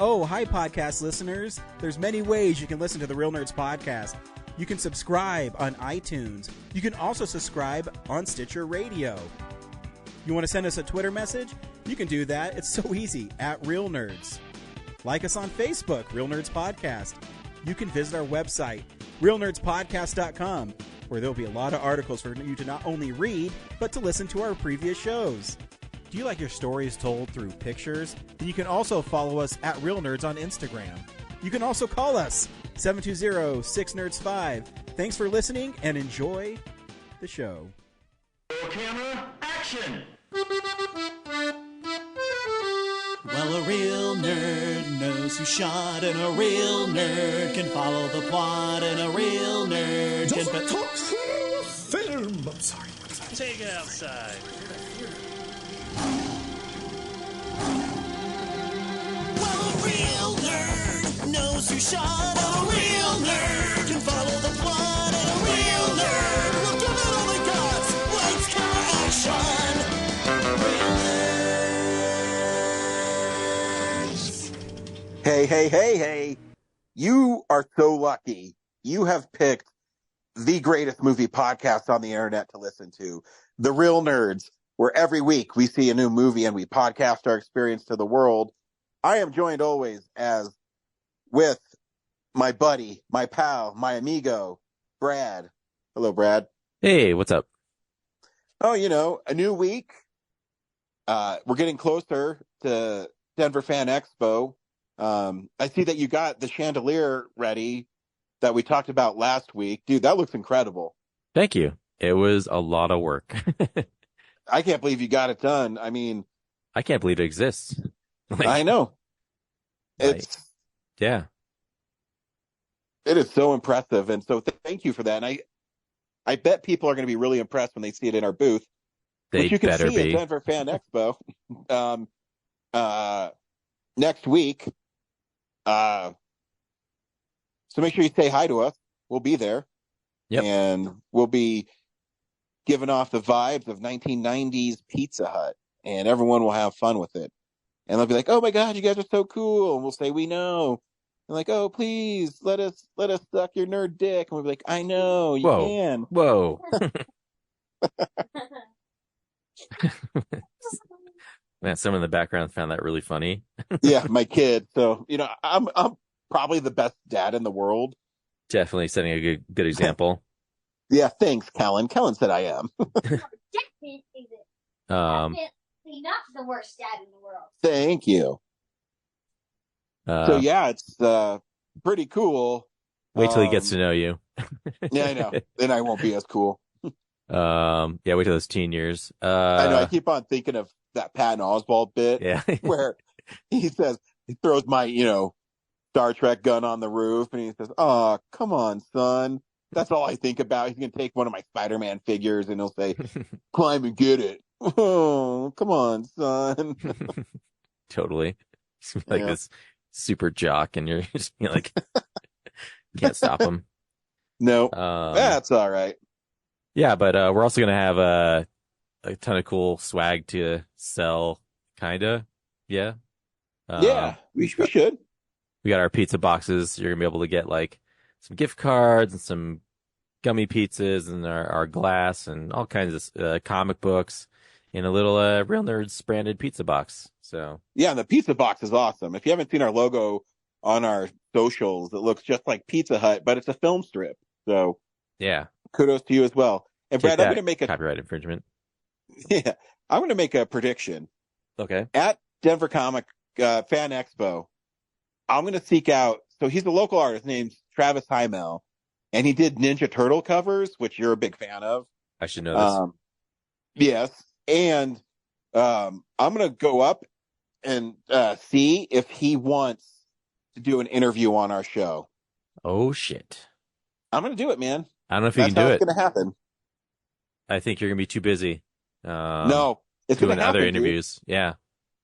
Oh, hi, podcast listeners. There's many ways you can listen to the Real Nerds podcast. You can subscribe on iTunes. You can also subscribe on Stitcher Radio. You want to send us a Twitter message? You can do that. It's so easy, at Real Nerds. Like us on Facebook, Real Nerds Podcast. You can visit our website, realnerdspodcast.com, where there'll be a lot of articles for you to not only read, but to listen to our previous shows. Do you like your stories told through pictures? Then you can also follow us at Real Nerds on Instagram. You can also call us, 720-6nerds5. Thanks for listening and enjoy the show. Camera, action! Well, a real nerd knows who shot, and a real nerd can follow the plot, and a real nerd can... talk film! I'm sorry. Take it outside. Well, a real nerd knows who shot, and a real nerd can follow the plot, and a real nerd will give it all they got. Lights, camera, action! Real nerds. Hey. You are so lucky. You have picked the greatest movie podcast on the internet to listen to, The Real Nerds, where every week we see a new movie and we podcast our experience to the world. I am joined always as with my buddy, my pal, my amigo, Brad. Hello, Brad. Hey, what's up? Oh, a new week. We're getting closer to Denver Fan Expo. I see that you got the chandelier ready that we talked about last week. Dude, that looks incredible. Thank you. It was a lot of work. I can't believe you got it done. I mean, I can't believe it exists. I know. It is so impressive. And so thank you for that. And I bet people are going to be really impressed when they see it in our booth. They which you can better see be. at Denver Fan Expo next week. So make sure you say hi to us. We'll be there. Yep. And we'll be giving off the vibes of 1990s Pizza Hut. And everyone will have fun with it. And they'll be like, oh my God, you guys are so cool. And we'll say, we know. And like, oh, please let us suck your nerd dick. And we'll be like, I know, you can. Whoa. Man, someone in the background found that really funny. Yeah, my kid. So, I'm probably the best dad in the world. Definitely setting a good example. Yeah, thanks, Kellen. Kellen said I am. Definitely not the worst dad in the world. Thank you. So yeah, it's pretty cool. Wait till he gets to know you. Yeah, I know. Then I won't be as cool. Yeah, wait till those teen years. I know. I keep on thinking of that Patton Oswalt bit, yeah, where he throws my, Star Trek gun on the roof, and he says, "Oh, come on, son." That's all I think about. He's gonna take one of my Spider-Man figures, and he'll say, "Climb and get it." Oh, come on, son. Totally. Like this super jock, and you're just like, can't stop him. No, that's all right. Yeah, but we're also gonna have a ton of cool swag to sell, kinda. Yeah. Yeah, we should. We got our pizza boxes. You're gonna be able to get like some gift cards and some gummy pizzas and our glass and all kinds of comic books in a little Real Nerds branded pizza box. So yeah, and the pizza box is awesome. If you haven't seen our logo on our socials, it looks just like Pizza Hut, but it's a film strip. So yeah, kudos to you as well. And Brad, I'm going to make a copyright infringement. Yeah, I'm going to make a prediction. Okay. At Denver Comic Fan Expo, I'm going to seek out. So he's a local artist named Travis Hymel, and he did Ninja Turtle covers, which you're a big fan of. I should know this. Yes, and I'm going to go up and see if he wants to do an interview on our show. Oh shit! I'm going to do it, man. I don't know if you can do it. It's going to happen. I think you're going to be too busy. No, it's doing gonna happen, other interviews. Dude. Yeah.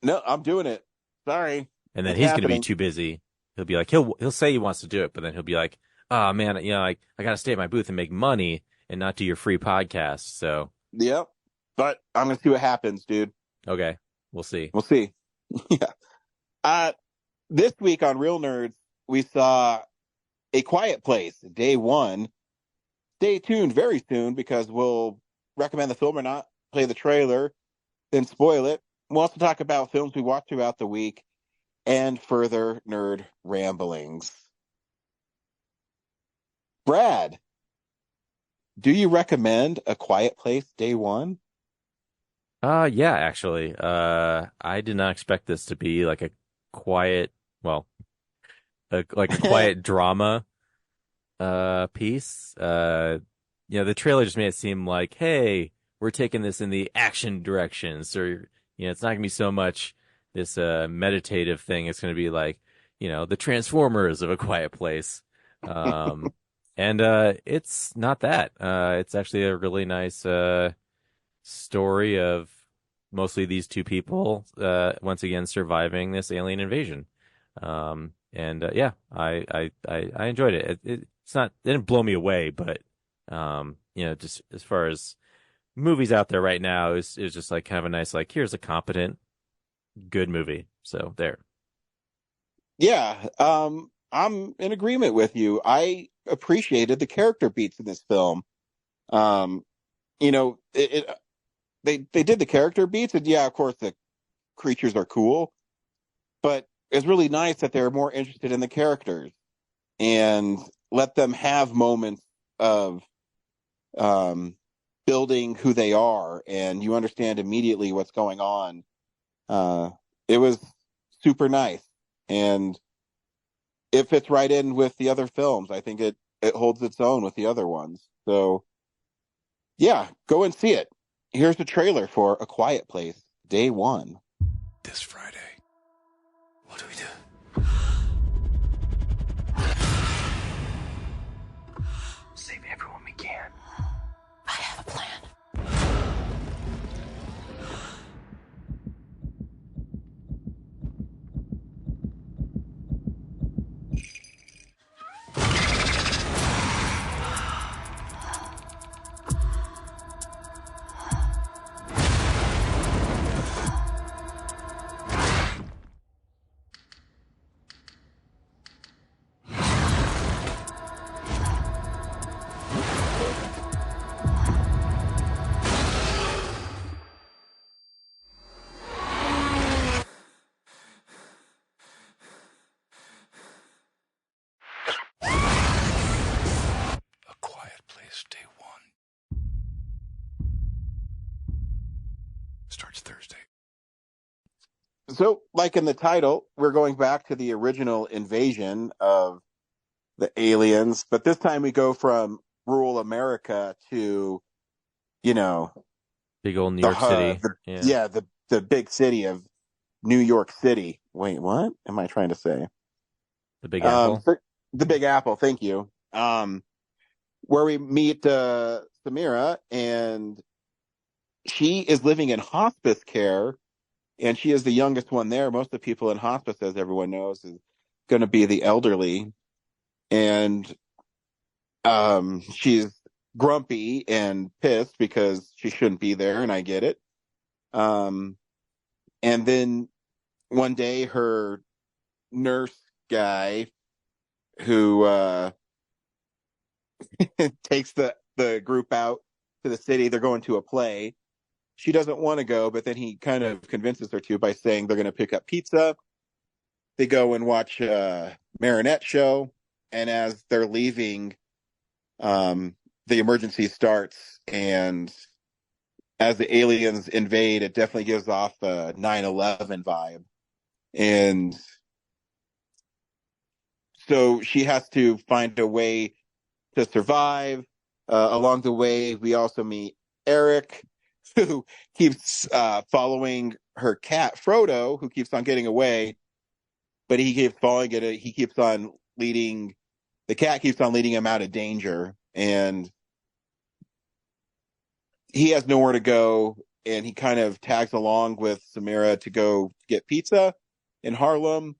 No, I'm doing it. Sorry. And then he's going to be too busy. He'll be like, he'll say he wants to do it, but then he'll be like, oh man, I got to stay at my booth and make money and not do your free podcast. So. Yep. But I'm going to see what happens, dude. Okay. We'll see. Yeah. This week on Real Nerds, we saw A Quiet Place, day one. Stay tuned very soon because we'll recommend the film or not, play the trailer, then spoil it. We'll also talk about films we watched throughout the week and further nerd ramblings. Brad, do you recommend A Quiet Place day one? Yeah, actually. I did not expect this to be like a quiet, well, like a quiet drama piece. The trailer just made it seem like, hey, we're taking this in the action direction. So, it's not gonna be so much this meditative thing. It's gonna be like, the Transformers of A Quiet Place. Um, and it's not that. It's actually a really nice story of mostly these two people once again surviving this alien invasion. Yeah, I enjoyed it. It didn't blow me away, but just as far as movies out there right now, it was just like kind of a nice, like, here's a competent, good movie. So there. Yeah, I'm in agreement with you. I appreciated the character beats in this film. Um, they did the character beats, and yeah, of course the creatures are cool, but it's really nice that they're more interested in the characters and let them have moments of building who they are, and you understand immediately what's going on. It was super nice, and it fits right in with the other films. I think it holds its own with the other ones. So yeah, go and see it. Here's the trailer for A Quiet Place, day one. This Friday. What do we do? Save everyone we can. I have a plan. A Quiet Place, day one. Starts Thursday. So, like in the title, we're going back to the original invasion of the aliens, but this time we go from rural America to, you know, Big old New the York City. Yeah. the big city of New York City. Wait, what am I trying to say? The Big Apple. The Big Apple. Thank you. Where we meet Samira, and she is living in hospice care, and she is the youngest one there. Most of the people in hospice, as everyone knows, is going to be the elderly, and she's grumpy and pissed because she shouldn't be there, and I get it. And then one day, her nurse guy, who takes the group out to the city, they're going to a play. She doesn't want to go, but then he kind of convinces her to by saying they're going to pick up pizza. They go and watch a Marinette show, and as they're leaving, the emergency starts, and as the aliens invade, it definitely gives off a 9/11 vibe. And so she has to find a way to survive. Along the way, we also meet Eric, who keeps following her cat, Frodo, who keeps on getting away, but he keeps following it. He keeps on leading, the cat keeps on leading him out of danger, and he has nowhere to go, and he kind of tags along with Samira to go get pizza in Harlem.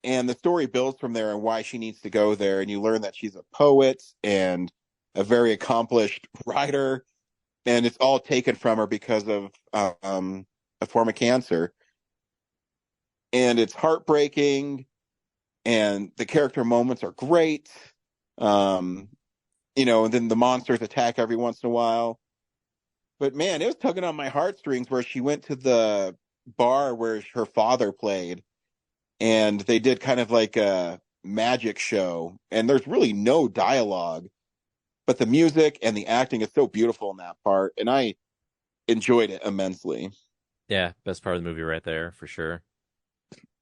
And the story builds from there and why she needs to go there. And you learn that she's a poet and a very accomplished writer. And it's all taken from her because of a form of cancer. and it's heartbreaking, and the character moments are great. And then the monsters attack every once in a while. But man, it was tugging on my heartstrings where she went to the bar where her father played, and they did kind of like a magic show, and there's really no dialogue, but the music and the acting is so beautiful in that part, and I enjoyed it immensely. Yeah, best part of the movie right there for sure.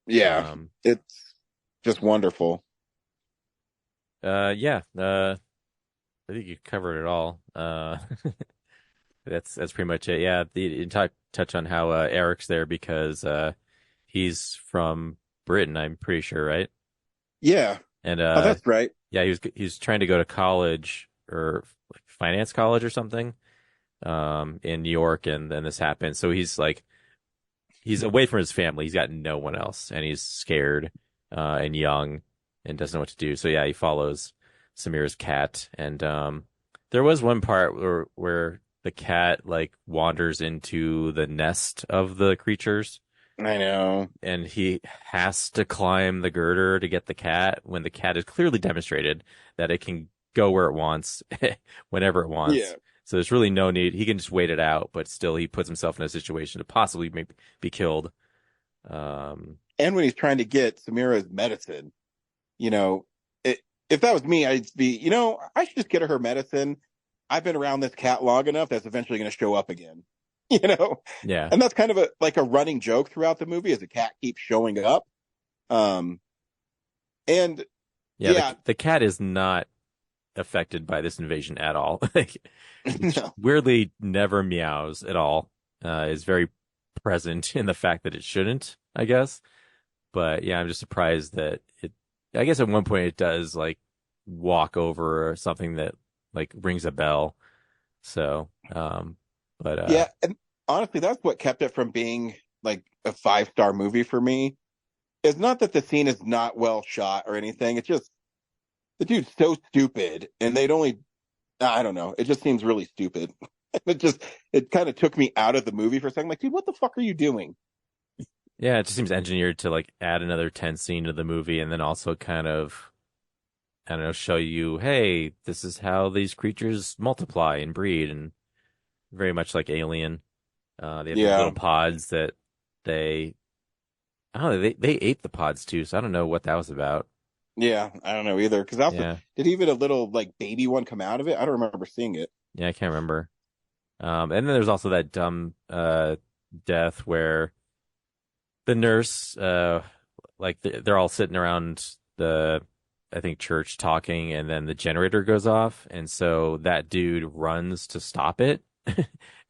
Yeah, it's just wonderful. Yeah, I think you covered it all. That's pretty much it. Yeah, you touch on how Eric's there because he's from Britain, I'm pretty sure, right? Yeah. And Oh, that's right. yeah, he was trying to go to college or like finance college or something in New York, and then this happened. So he's away from his family. He's got no one else, and he's scared and young and doesn't know what to do. So yeah, he follows Samira's cat, and there was one part where the cat like wanders into the nest of the creatures. I know. And he has to climb the girder to get the cat when the cat has clearly demonstrated that it can go where it wants, whenever it wants. Yeah. So there's really no need. He can just wait it out, but still he puts himself in a situation to possibly maybe be killed. And when he's trying to get Samira's medicine, if that was me, I'd be, I should just get her medicine. I've been around this cat long enough that's eventually going to show up again. Yeah. And that's kind of a running joke throughout the movie as the cat keeps showing up. And yeah. The cat is not affected by this invasion at all. No. Weirdly never meows at all. Is very present in the fact that it shouldn't, I guess. But yeah, I'm just surprised that I guess at one point it does like walk over something that like rings a bell. So, but yeah, and honestly, that's what kept it from being like a 5-star movie for me. It's not that the scene is not well shot or anything. It's just the dude's so stupid, and I don't know. It just seems really stupid. It kind of took me out of the movie for a second. Like, dude, what the fuck are you doing? yeah, it just seems engineered to like add another tense scene to the movie, and then also kind of, I don't know, show you, hey, this is how these creatures multiply and breed, and very much like Alien. They have these little pods that I don't know, they ate the pods too, so I don't know what that was about. Yeah, I don't know either. Because did even a little like baby one come out of it? I don't remember seeing it. Yeah, I can't remember. And then there's also that dumb death where the nurse, like they're all sitting around the, I think, church talking, and then the generator goes off, and so that dude runs to stop it.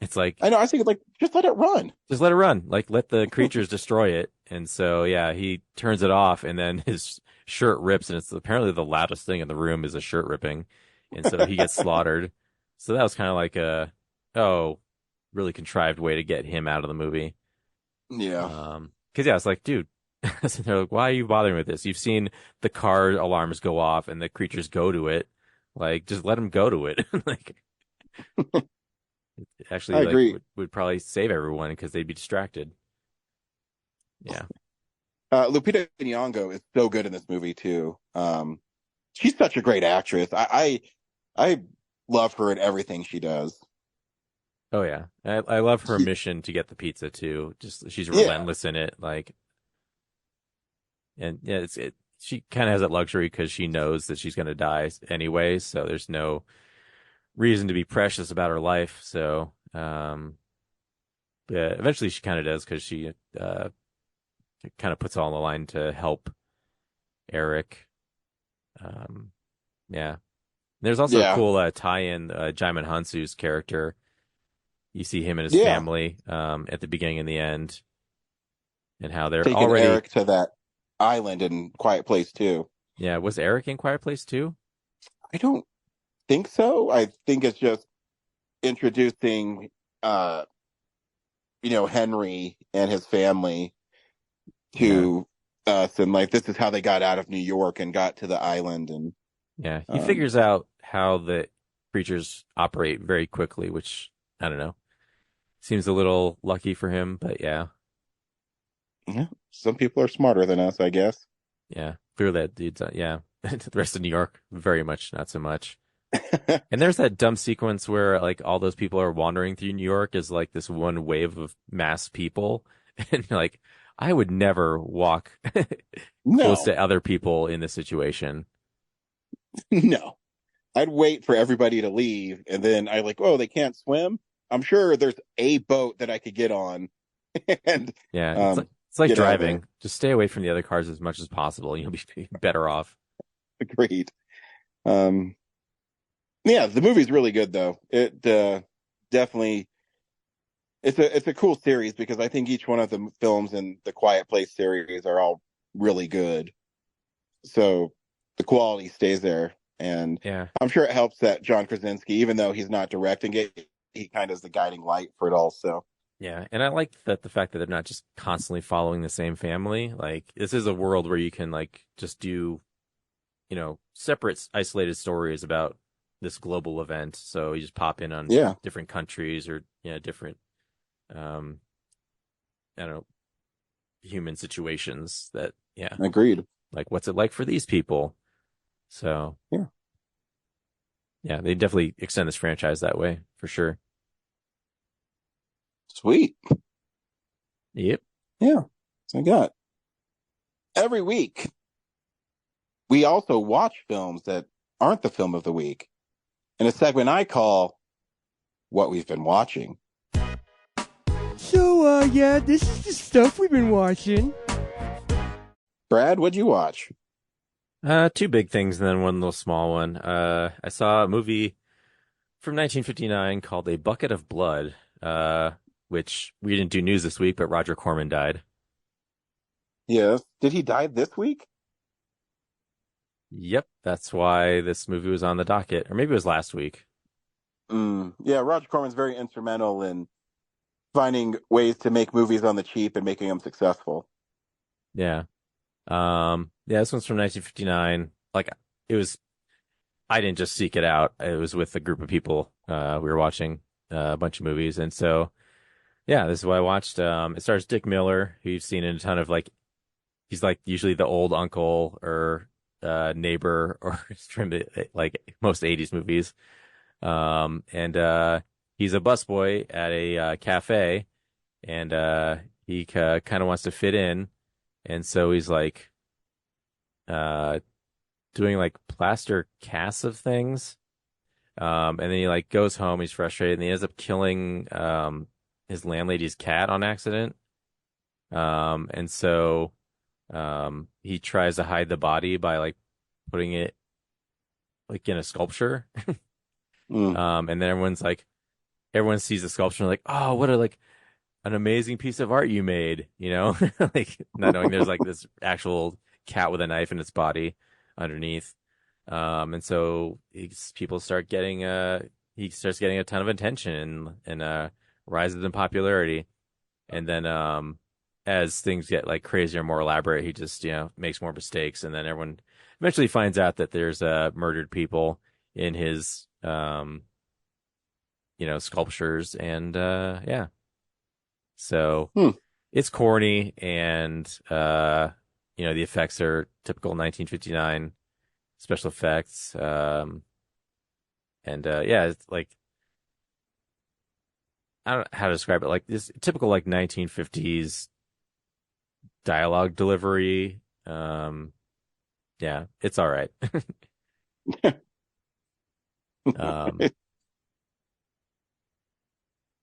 It's like, I know. I was thinking, like, just let it run. Just let it run. Like, let the creatures destroy it. And so, yeah, he turns it off, and then his shirt rips, and it's apparently the loudest thing in the room is a shirt ripping, and so he gets slaughtered. So that was kind of like really contrived way to get him out of the movie. Yeah. Because yeah, it's like, dude, so they're like, why are you bothering with this? You've seen the car alarms go off and the creatures go to it. Like, just let them go to it. Like, actually, I agree. Would probably save everyone because they'd be distracted. Yeah. Lupita Nyong'o is so good in this movie too. She's such a great actress. I love her in everything she does. Oh yeah, I love her mission to get the pizza too. Just she's relentless in it. Like, and yeah, she kind of has that luxury because she knows that she's going to die anyway. So there's no reason to be precious about her life. So, yeah, eventually she kind of does because she kind of puts all on the line to help Eric. Yeah. There's also a cool tie-in, Jaimin Hansu's character. You see him and his family at the beginning and the end, and how they're taking already Eric to that island in Quiet Place too. Yeah, was Eric in Quiet Place too? I don't think so. I think it's just introducing, Henry and his family to us, and like this is how they got out of New York and got to the island, and he figures out how the creatures operate very quickly, which I don't know. Seems a little lucky for him, but yeah. Yeah. some people are smarter than us, I guess. Yeah, clearly that dude's yeah. The rest of New York, very much not so much. And there's that dumb sequence where like all those people are wandering through New York as like this one wave of mass people, and you're like, I would never walk No, close to other people in this situation. no. I'd wait for everybody to leave, and then I like, oh, they can't swim. I'm sure there's a boat that I could get on, and Yeah, it's like get out of driving. Just stay away from the other cars as much as possible. You'll be better off. Agreed. Um, yeah, the movie's really good though. It definitely it's a cool series because I think each one of the films in the Quiet Place series are all really good. So the quality stays there, and Yeah. I'm sure it helps that John Krasinski, even though he's not directing it, he kind of is the guiding light for it all. So Yeah, and I like that the fact that they're not just constantly following the same family. Like this is a world where you can like just do, separate isolated stories about this global event. So you just pop in on yeah, different countries or different um I don't know, human situations that agreed. like what's it like for these people? So Yeah. Yeah, they definitely extend this franchise that way for sure. Sweet. Yep. Yeah. So I got every week. We also watch films that aren't the film of the week in a segment I call What We've Been Watching. So, yeah, this is the stuff we've been watching. Brad, what'd you watch? Two big things and then one little small one. I saw a movie from 1959 called A Bucket of Blood, which we didn't do news this week, but Roger Corman died. Yes. Did he die this week? Yep, that's why this movie was on the docket, or maybe it was last week. Yeah, Roger Corman's very instrumental in finding ways to make movies on the cheap and making them successful. Yeah. Yeah, this one's from 1959. Like I didn't just seek it out. It was with a group of people. We were watching a bunch of movies. And so, yeah, this is what I watched. It stars Dick Miller, who you've seen in a ton of he's like usually the old uncle or neighbor or from like most 80s movies. And he's a busboy at a cafe, and he kind of wants to fit in. And so he's like doing like plaster casts of things. And then he like goes home, he's frustrated, and he ends up killing his landlady's cat on accident. And so he tries to hide the body by like putting it like in a sculpture. And then everyone sees the sculpture and like, oh, what an amazing piece of art you made, like not knowing there's like this actual cat with a knife in its body underneath. And so he starts getting a ton of attention and rises in popularity. And then as things get like crazier and more elaborate, he just, makes more mistakes. And then everyone eventually finds out that there's murdered people in his sculptures, and yeah. So it's corny, and the effects are typical 1959 special effects. And yeah, it's like I don't know how to describe it. Like this typical like 1950s dialogue delivery. Yeah, it's all right.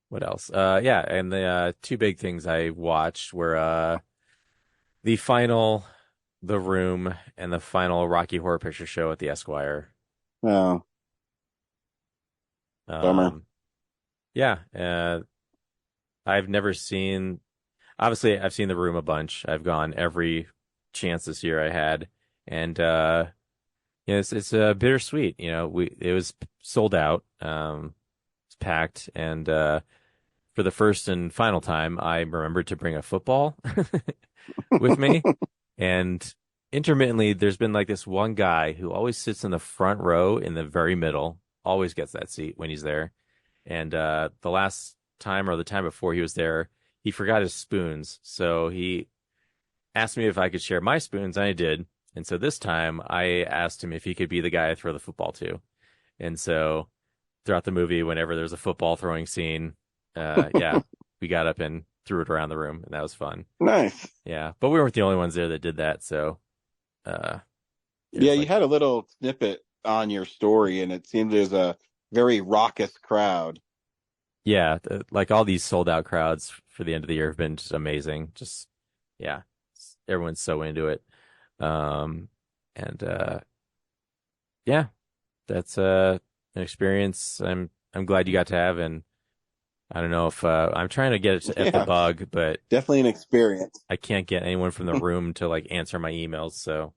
What else? Yeah, and the two big things I watched were the final The Room and the final Rocky Horror Picture Show at the Esquire. Oh, bummer. Yeah, I've never seen. Obviously, I've seen The Room a bunch. I've gone every chance this year I had, and it's bittersweet. It was sold out. It's packed, and for the first and final time, I remembered to bring a football with me. And intermittently, there's been like this one guy who always sits in the front row in the very middle, always gets that seat when he's there. And the last time or the time before he was there, he forgot his spoons. So he asked me if I could share my spoons, and I did. And so this time I asked him if he could be the guy I throw the football to. And so throughout the movie, whenever there's a football throwing scene, yeah, we got up and threw it around the room, and that was fun. Nice. Yeah, but we weren't the only ones there that did that. So, yeah, you had a little snippet on your story, and it seemed there's a very raucous crowd. Yeah, like all these sold out crowds for the end of the year have been just amazing. Just, yeah, everyone's so into it. And yeah, that's an experience I'm glad you got to have. And I don't know if I'm trying to get it at the bug, but definitely an experience. I can't get anyone from the room to like answer my emails. So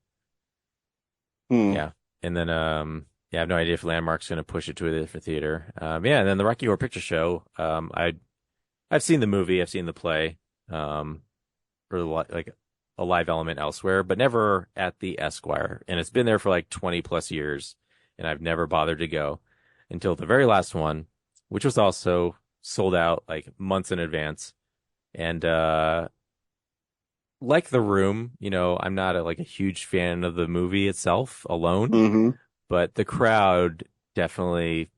yeah, and then yeah, I have no idea if Landmark's going to push it to a different theater. Yeah, and then the Rocky Horror Picture Show. I've seen the movie, I've seen the play, or like a live element elsewhere, but never at the Esquire. And it's been there for like 20 plus years, and I've never bothered to go until the very last one, which was also sold out like months in advance. And like The Room, you know, I'm not like a huge fan of the movie itself alone, but the crowd definitely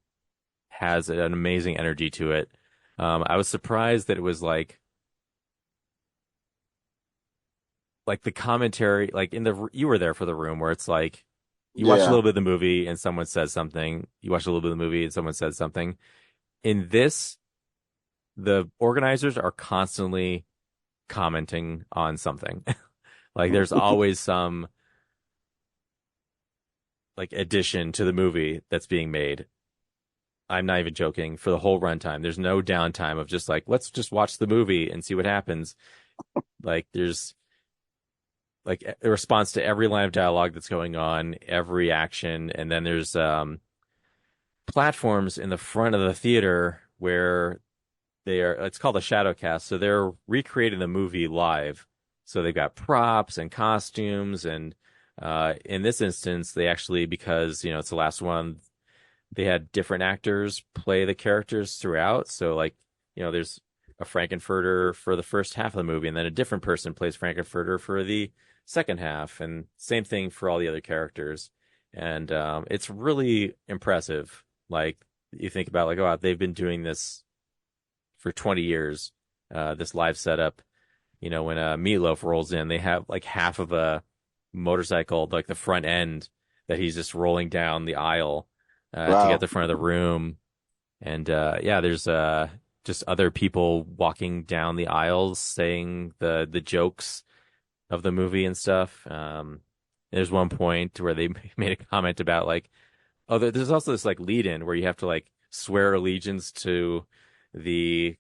has an amazing energy to it. I was surprised that it was like the commentary, like you were there for The Room, where it's like you watch a little bit of the movie and someone says something. You watch a little bit of the movie and someone says something. In this, the organizers are constantly commenting on something. Like there's always some like addition to the movie that's being made. I'm not even joking. For the whole runtime, there's no downtime of just like, let's just watch the movie and see what happens. Like there's like a response to every line of dialogue that's going on, every action. And then there's platforms in the front of the theater where it's called a shadow cast. So they're recreating the movie live. So they've got props and costumes. And in this instance, they actually, because, you know, it's the last one, they had different actors play the characters throughout. So like, you know, there's a Frankenfurter for the first half of the movie, and then a different person plays Frankenfurter for the second half, and same thing for all the other characters. And it's really impressive. Like you think about like, oh, they've been doing this for 20 years, this live setup. You know, when Meatloaf rolls in, they have like half of a motorcycle, like the front end, that he's just rolling down the aisle to get the front of the room. And yeah, there's just other people walking down the aisles saying the jokes of the movie and stuff. There's one point where they made a comment about like, oh, there's also this like lead in where you have to like swear allegiance to the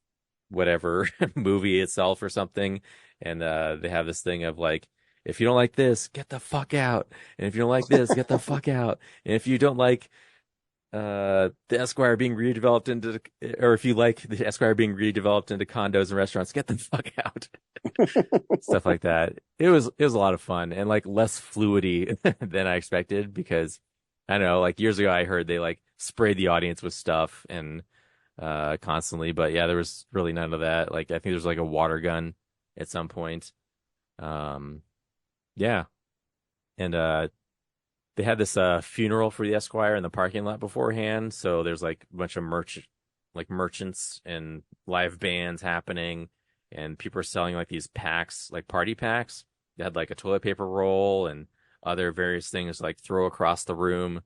whatever movie itself or something. And they have this thing of like, if you don't like this, get the fuck out. And if you don't like this, get the fuck out. And if you don't like the Esquire being redeveloped into, or if you like the Esquire being redeveloped into condos and restaurants, get the fuck out. Stuff like that. It was a lot of fun, and like less fluidity than I expected, because I don't know, like years ago I heard they like sprayed the audience with stuff and constantly, but yeah, there was really none of that. Like I think there's like a water gun at some point. Yeah. And they had this funeral for the Esquire in the parking lot beforehand, so there's like a bunch of merchants and live bands happening, and people are selling like these packs, like party packs. They had like a toilet paper roll and other various things like throw across the room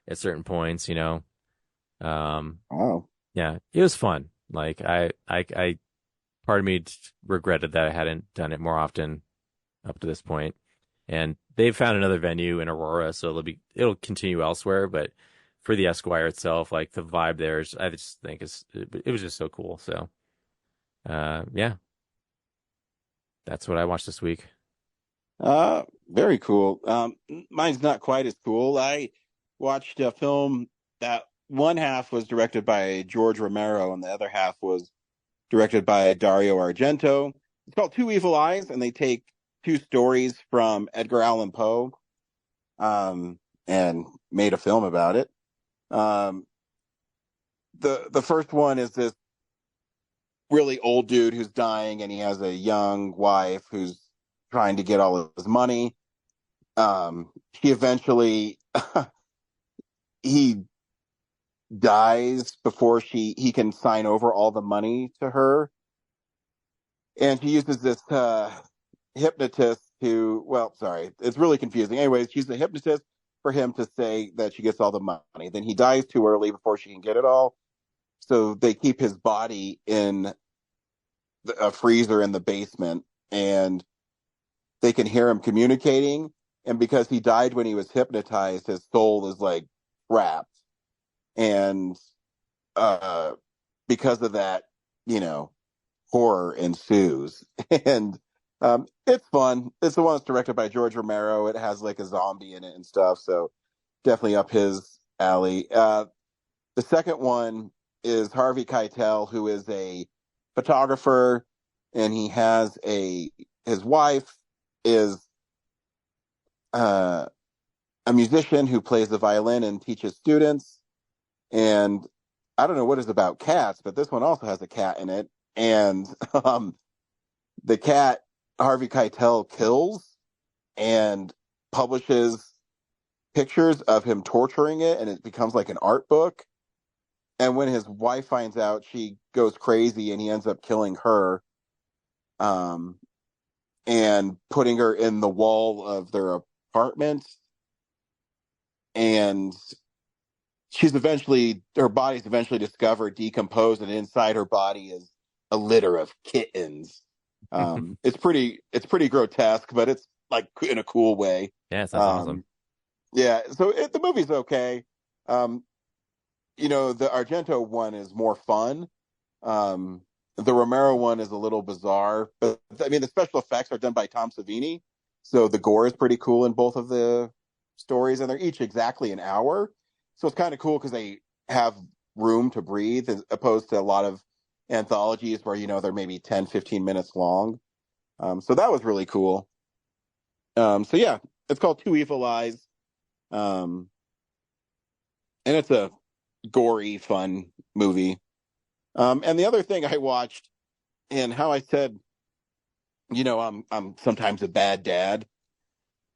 at certain points, you know. Oh. Yeah, it was fun. Like I part of me regretted that I hadn't done it more often up to this point. And they've found another venue in Aurora, so it'll continue elsewhere. But for the Esquire itself, like the vibe there is, I just think it was just so cool. So, yeah, that's what I watched this week. Very cool. Mine's not quite as cool. I watched a film that one half was directed by George Romero and the other half was directed by Dario Argento. It's called Two Evil Eyes, and they take two stories from Edgar Allan Poe, and made a film about it. The first one is this really old dude who's dying, and he has a young wife who's trying to get all of his money. He eventually he dies before he can sign over all the money to her, and she uses this hypnotist to, well, sorry, it's really confusing. Anyways, she's a hypnotist for him to say that she gets all the money. Then he dies too early before she can get it all. So they keep his body in a freezer in the basement, and they can hear him communicating. And because he died when he was hypnotized, his soul is like trapped. And because of that, horror ensues. And it's fun. It's the one that's directed by George Romero. It has like a zombie in it and stuff, so definitely up his alley. The second one is Harvey Keitel, who is a photographer, and he has his wife is a musician who plays the violin and teaches students. And I don't know what it's about cats, but this one also has a cat in it. And the cat Harvey Keitel kills and publishes pictures of him torturing it, and it becomes like an art book. And when his wife finds out, she goes crazy, and he ends up killing her, and putting her in the wall of their apartment. And her body's eventually discovered, decomposed, and inside her body is a litter of kittens. It's pretty grotesque, but it's like in a cool way. Yeah, that's awesome. Yeah, so the movie's okay. The Argento one is more fun. The Romero one is a little bizarre, but I mean, the special effects are done by Tom Savini, so the gore is pretty cool in both of the stories, and they're each exactly an hour. So it's kind of cool because they have room to breathe, as opposed to a lot of anthologies where, they're maybe 10, 15 minutes long. So that was really cool. So yeah, it's called Two Evil Eyes. And it's a gory, fun movie. And the other thing I watched, and how I said, I'm sometimes a bad dad.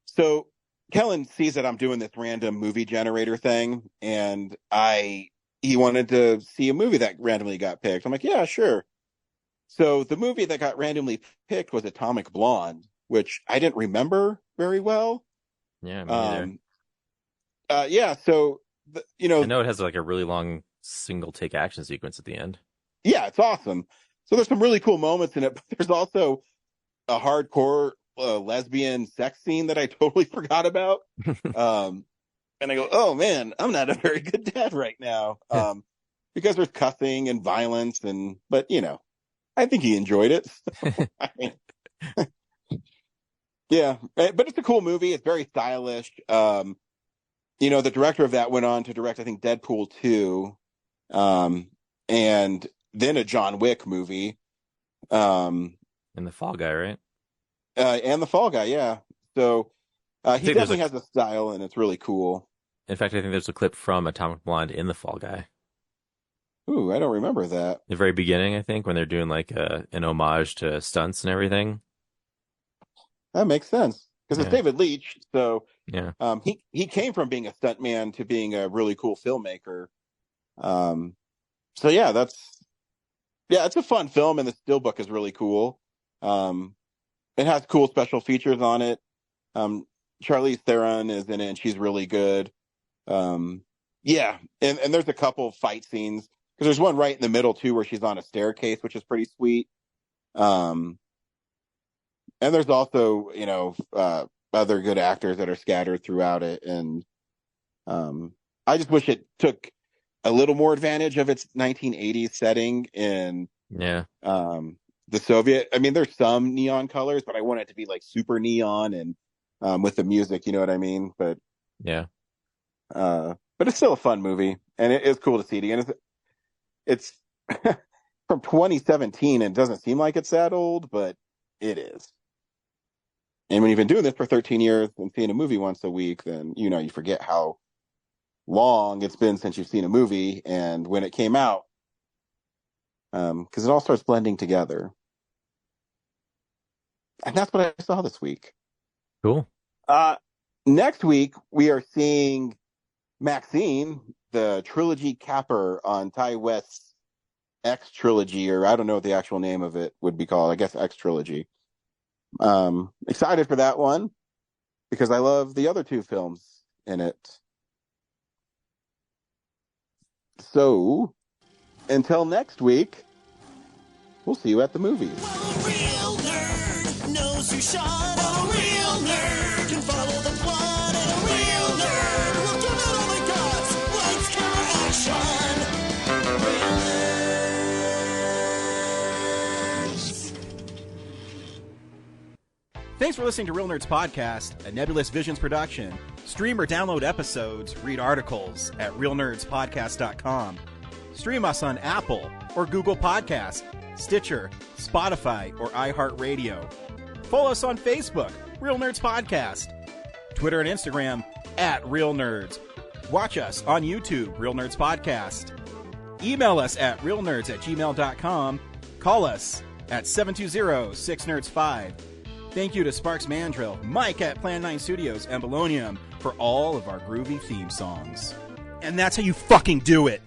So Kellen sees that I'm doing this random movie generator thing, and he wanted to see a movie that randomly got picked. I'm like, yeah, sure. So the movie that got randomly picked was Atomic Blonde, which I didn't remember very well. Yeah, me neither. Yeah, so I know it has like a really long single take action sequence at the end. Yeah, it's awesome. So there's some really cool moments in it, but there's also a hardcore lesbian sex scene that I totally forgot about. And I go, oh man, I'm not a very good dad right now. Because there's cussing and violence, but I think he enjoyed it. So, I mean, yeah, but it's a cool movie. It's very stylish. The director of that went on to direct, I think, Deadpool 2, and then a John Wick movie. And The Fall Guy, right? And The Fall Guy, yeah. So he definitely has a style, and it's really cool. In fact, I think there's a clip from Atomic Blonde in The Fall Guy. Ooh, I don't remember that. The very beginning, I think, when they're doing like an homage to stunts and everything. That makes sense, because it's David Leitch. So yeah, he came from being a stuntman to being a really cool filmmaker. So yeah, it's a fun film, and the steelbook is really cool. It has cool special features on it. Charlize Theron is in it, and she's really good. Yeah, and there's a couple fight scenes, because there's one right in the middle too where she's on a staircase, which is pretty sweet. And there's also, other good actors that are scattered throughout it. And I just wish it took a little more advantage of its 1980s setting in the Soviet. I mean, there's some neon colors, but I want it to be like super neon and with the music, you know what I mean? But yeah. But it's still a fun movie, and it is cool to see it again. It's from 2017, and it doesn't seem like it's that old, but it is. And when you've been doing this for 13 years and seeing a movie once a week, then, you forget how long it's been since you've seen a movie and when it came out. Because it all starts blending together. And that's what I saw this week. Cool. Next week, we are seeing Maxine, the trilogy capper on Ty West's X trilogy, or I don't know what the actual name of it would be called. I guess X trilogy. Excited for that one because I love the other two films in it. So, until next week, we'll see you at the movies. A real nerd knows who shot. A real nerd can follow the plot. And a real nerd will give it all they got. Lights, camera, action. Real nerds. Thanks for listening to Real Nerds Podcast, a Nebulous Visions production. Stream or download episodes, read articles at realnerdspodcast.com. Stream us on Apple or Google Podcasts, Stitcher, Spotify, or iHeartRadio. Follow us on Facebook, Real Nerds Podcast. Twitter and Instagram at Real Nerds. Watch us on YouTube, Real Nerds Podcast. Email us at realnerds@gmail.com. Call us at 720-6nerds5. Thank you to Sparks Mandrill, Mike at Plan 9 Studios, and Bolognium for all of our groovy theme songs. And that's how you fucking do it!